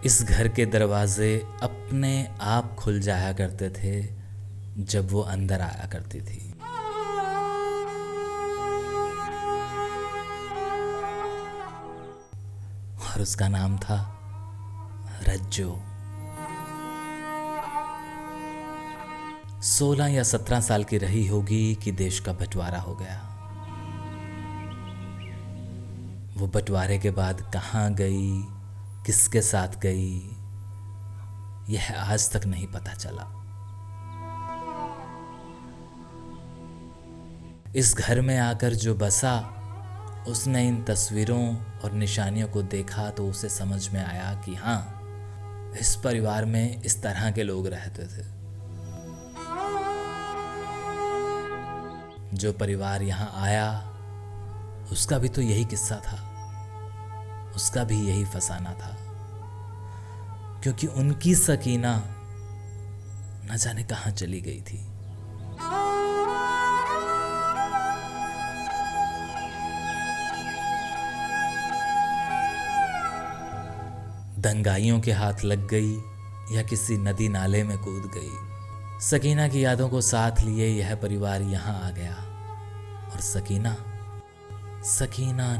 इस घर के दरवाजे अपने आप खुल जाया करते थे जब वो अंदर आया करती थी। और उसका नाम था रज्जो। 16 या 17 साल की रही होगी कि देश का बंटवारा हो गया। वो बंटवारे के बाद कहाँ गई, किसके साथ गई, यह आज तक नहीं पता चला। इस घर में आकर जो बसा, उसने इन तस्वीरों और निशानियों को देखा तो उसे समझ में आया कि हाँ, इस परिवार में इस तरह के लोग रहते थे। जो परिवार यहाँ आया उसका भी तो यही किस्सा था, उसका भी यही फसाना था, क्योंकि उनकी सकीना न जाने कहाँ चली गई थी। दंगाइयों के हाथ लग गई या किसी नदी नाले में कूद गई। सकीना की यादों को साथ लिए यह परिवार यहाँ आ गया और सकीना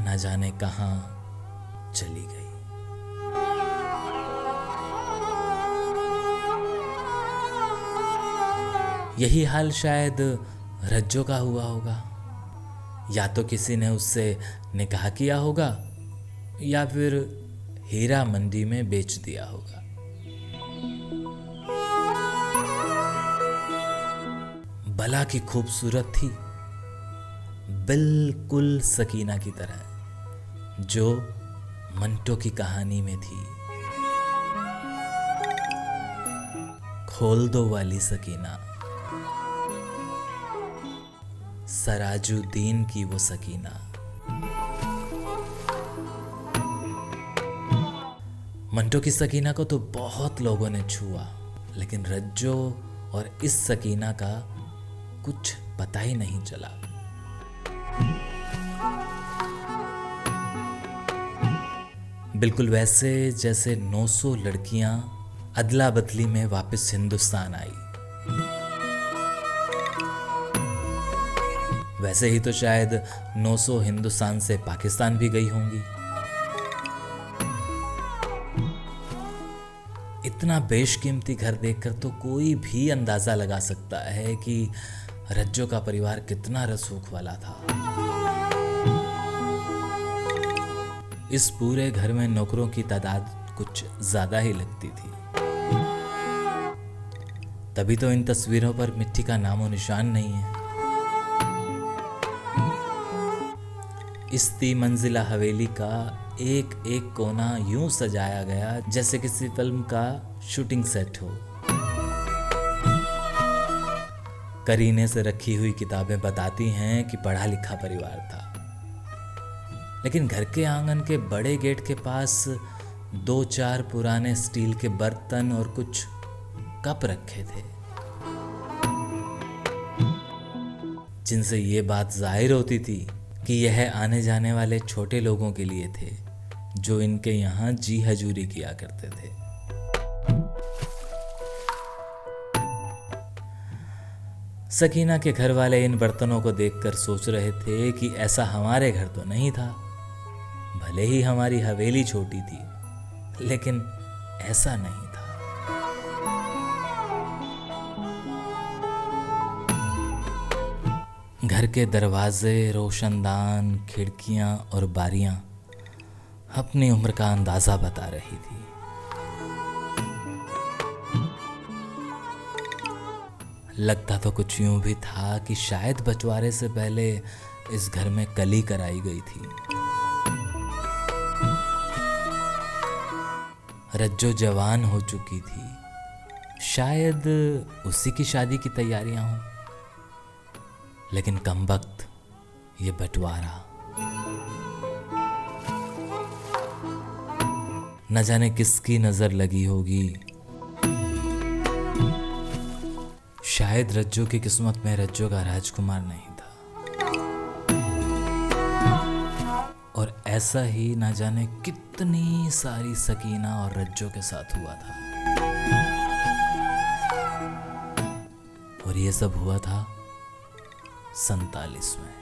न जाने कहाँ चली गई। यही हाल शायद रज्जो का हुआ होगा। या तो किसी ने उससे निकाह किया होगा या फिर हीरा मंडी में बेच दिया होगा। भला की खूबसूरत थी, बिल्कुल सकीना की तरह जो मंटो की कहानी में थी। खोल दो वाली सकीना, सराजुद्दीन की वो सकीना। मंटो की सकीना को तो बहुत लोगों ने छुआ, लेकिन रज्जो और इस सकीना का कुछ पता ही नहीं चला। बिल्कुल वैसे जैसे 900 लड़कियां अदला बदली में वापस हिंदुस्तान आई, वैसे ही तो शायद 900 हिंदुस्तान से पाकिस्तान भी गई होंगी। इतना बेशकीमती घर देखकर तो कोई भी अंदाजा लगा सकता है कि रज्जो का परिवार कितना रसूख वाला था। इस पूरे घर में नौकरों की तादाद कुछ ज्यादा ही लगती थी। तभी तो इन तस्वीरों पर मिट्टी का नामो निशान नहीं है। इस 3 मंजिला हवेली का एक एक कोना यूं सजाया गया जैसे किसी फिल्म का शूटिंग सेट हो। करीने से रखी हुई किताबें बताती हैं कि पढ़ा लिखा परिवार था, लेकिन घर के आंगन के बड़े गेट के पास 2-4 पुराने स्टील के बर्तन और कुछ कप रखे थे, जिनसे ये बात जाहिर होती थी कि यह आने जाने वाले छोटे लोगों के लिए थे जो इनके यहाँ जी हजूरी किया करते थे। सकीना के घर वाले इन बर्तनों को देखकर सोच रहे थे कि ऐसा हमारे घर तो नहीं था। भले ही हमारी हवेली छोटी थी, लेकिन ऐसा नहीं था। घर के दरवाजे, रोशनदान, खिड़कियां और बारियां अपनी उम्र का अंदाजा बता रही थी। लगता तो कुछ यूं भी था कि शायद बंटवारे से पहले इस घर में कली कराई गई थी। रज्जो जवान हो चुकी थी, शायद उसी की शादी की तैयारियां हों, लेकिन कमबख्त ये बंटवारा। न जाने किसकी नजर लगी होगी। शायद रज्जो की किस्मत में रज्जो का राजकुमार नहीं था, और ऐसा ही ना जाने कितनी सारी सकीना और रज्जो के साथ हुआ था। और ये सब हुआ था 47 में।